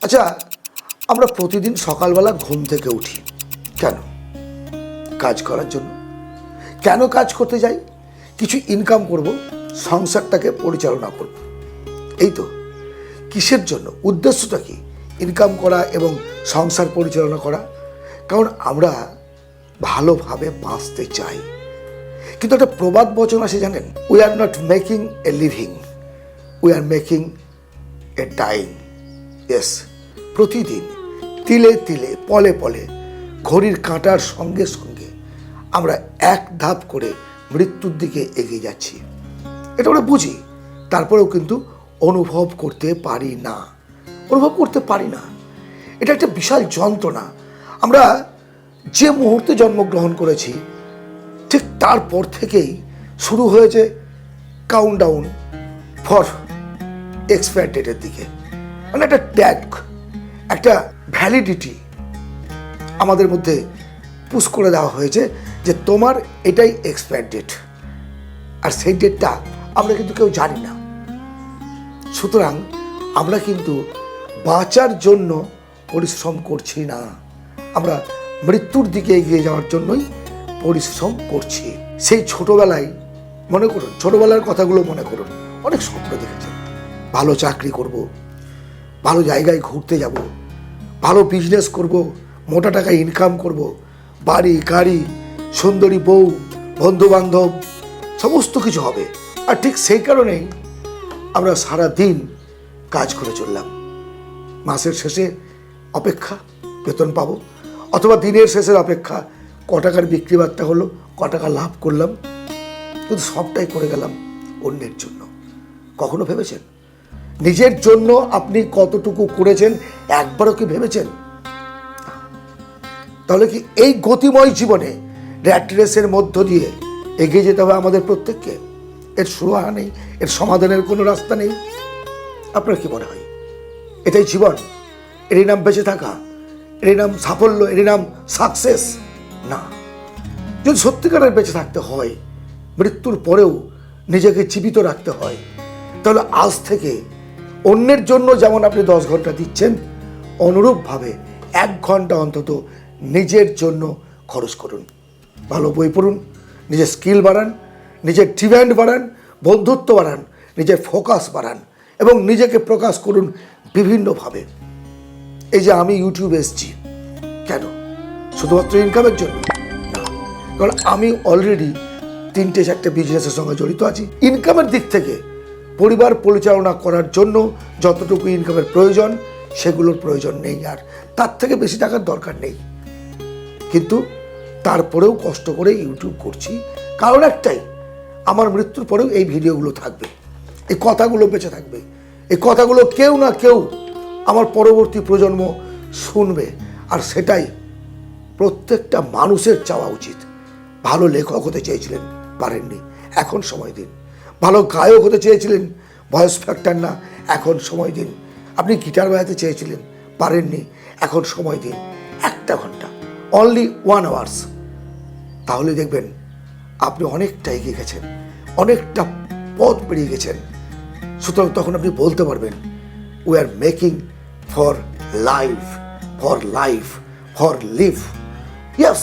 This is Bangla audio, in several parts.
আচ্ছা, আমরা প্রতিদিন সকালবেলা ঘুম থেকে উঠি কেন? কাজ করার জন্য। কেন কাজ করতে যাই? কিছু ইনকাম করব, সংসারটাকে পরিচালনা করব, এই তো। কিসের জন্য? উদ্দেশ্যটা কি? ইনকাম করা এবং সংসার পরিচালনা করা। কারণ আমরা ভালোভাবে বাঁচতে চাই। কিন্তু একটা প্রবাদ বচন আছে জানেন, we are not making a living, we are making A dyeing. Yes, প্রতিদিন তিলে তিলে পলে পলে ঘড়ির কাঁটার সঙ্গে সঙ্গে আমরা এক ধাপ করে মৃত্যুর দিকে এগিয়ে যাচ্ছি। এটা আমরা বুঝি, তারপরেও কিন্তু অনুভব করতে পারি না। এটা একটা বিশাল যন্ত্রণা। আমরা যে মুহূর্তে জন্মগ্রহণ করেছি ঠিক তারপর থেকেই শুরু হয়েছে কাউন্টডাউন ফর এক্সপায়ার ডেটের দিকে। মানে একটা ট্যাগ, একটা ভ্যালিডিটি আমাদের মধ্যে পুশ করে দেওয়া হয়েছে যে তোমার এটাই এক্সপায়ার ডেট, আর সেই ডেটটা আমরা কিন্তু কেউ জানি না। সুতরাং আমরা কিন্তু বাঁচার জন্য পরিশ্রম করছি না, আমরা মৃত্যুর দিকে এগিয়ে যাওয়ার জন্যই পরিশ্রম করছি। সেই ছোটবেলায় মনে করুন, ছোটবেলার কথাগুলো মনে করুন, অনেক স্বপ্ন দেখেছেন। ভালো চাকরি করব, ভালো জায়গায় ঘুরতে যাব, ভালো বিজনেস করব, মোটা টাকা ইনকাম করব, বাড়ি গাড়ি, সুন্দরী বউ, বন্ধু বান্ধব, সমস্ত কিছু হবে। আর ঠিক সেই কারণেই আমরা সারা দিন কাজ করে চললাম। মাসের শেষে অপেক্ষা বেতন পাবো, অথবা দিনের শেষের অপেক্ষা ক টাকার বিক্রি বার্তা হলো, ক টাকা লাভ করলাম। কিন্তু সবটাই করে গেলাম অন্যের জন্য। কখনো ভেবেছেন নিজের জন্য আপনি কতটুকু করেছেন? একবারও কি ভেবেছেন? তাহলে কি এই গতিময় জীবনে র্যাট রেসের মধ্য দিয়ে এগিয়ে যেতে হবে আমাদের প্রত্যেককে? এর সুরাহা নেই, এর সমাধানের কোনো রাস্তা নেই। আপনার কি মনে হয় এটাই জীবন? এরই নাম বেঁচে থাকা? এরই নাম সাফল্য? এরই নাম সাকসেস? না। যদি সত্যিকারের বেঁচে থাকতে হয়, মৃত্যুর পরেও নিজেকে জীবিত রাখতে হয়, তাহলে আজ থেকে অন্যের জন্য যেমন আপনি 10 ঘন্টা দিচ্ছেন, অনুরূপভাবে 1 ঘন্টা অন্তত নিজের জন্য খরচ করুন। ভালো বই পড়ুন, নিজের স্কিল বাড়ান, নিজের ডিমান্ড বাড়ান, বন্ধুত্ব বাড়ান, নিজের ফোকাস বাড়ান এবং নিজেকে প্রকাশ করুন বিভিন্নভাবে। এই যে আমি ইউটিউবে এসেছি কেন? শুধুমাত্র ইনকামের জন্য না, কারণ আমি অলরেডি 3-4টে বিজনেসের সঙ্গে জড়িত আছি। ইনকামের দিক থেকে পরিবার পরিচালনা করার জন্য যতটুকু ইনকামের প্রয়োজন, সেগুলোর প্রয়োজন নেই, আর তার থেকে বেশি টাকার দরকার নেই। কিন্তু তারপরেও কষ্ট করে ইউটিউব করছি, কারণ একটাই, আমার মৃত্যুর পরেও এই ভিডিওগুলো থাকবে, এই কথাগুলো বেঁচে থাকবে, এই কথাগুলো কেউ না কেউ আমার পরবর্তী প্রজন্ম শুনবে। আর সেটাই প্রত্যেকটা মানুষের চাওয়া উচিত। ভালো লেখক হতে চেয়েছিলেন, পারেননি, এখন সময় দিন। ভালো গায়ক হতে চেয়েছিলেন, ভয়েস ফ্যাক্টর না, এখন সময় দিন। আপনি গিটার বাজাতে চেয়েছিলেন, পারেননি, এখন সময় দিন। 1 ঘন্টা, অনলি 1 আওয়ার্স, তাহলে দেখবেন আপনি অনেকটা এগিয়ে গেছেন, অনেকটা পথ পেরিয়ে গেছেন। সুতরাং তখন আপনি বলতে পারবেন, we are making for life, for life, for live. Yes,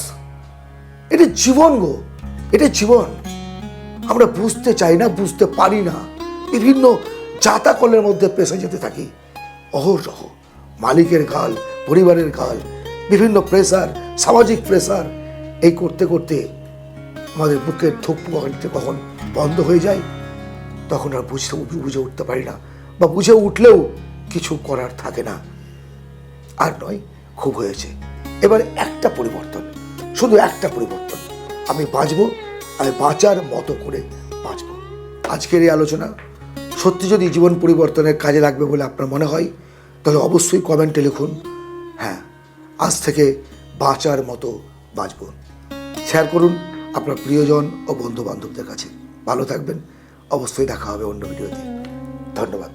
এটা জীবন গো, এটা জীবন। আমরা বুঝতে চাই না, বুঝতে পারি না, বিভিন্ন জাতাকলের মধ্যে পেশে যেতে থাকি অহরহ। মালিকের গাল, পরিবারের গাল, বিভিন্ন প্রেসার, সামাজিক প্রেসার, এই করতে করতে আমাদের বুকের ধুকপুকানিতে কখন বন্ধ হয়ে যায়, তখন আর বুঝে উঠতে পারি না, বা বুঝে উঠলেও কিছু করার থাকে না। আর নয়, খুব হয়েছে, এবার একটা পরিবর্তন, শুধু একটা পরিবর্তন। আমি বাঁচবো, আমি বাঁচার মতো করে বাঁচবো। আজকের এই আলোচনা সত্যি যদি জীবন পরিবর্তনের কাজে লাগবে বলে আপনার মনে হয়, তাহলে অবশ্যই কমেন্টে লিখুন, হ্যাঁ, আজ থেকে বাঁচার মতো বাঁচব। শেয়ার করুন আপনার প্রিয়জন ও বন্ধু বান্ধবদের কাছে। ভালো থাকবেন, অবশ্যই দেখা হবে অন্য ভিডিওতে। ধন্যবাদ।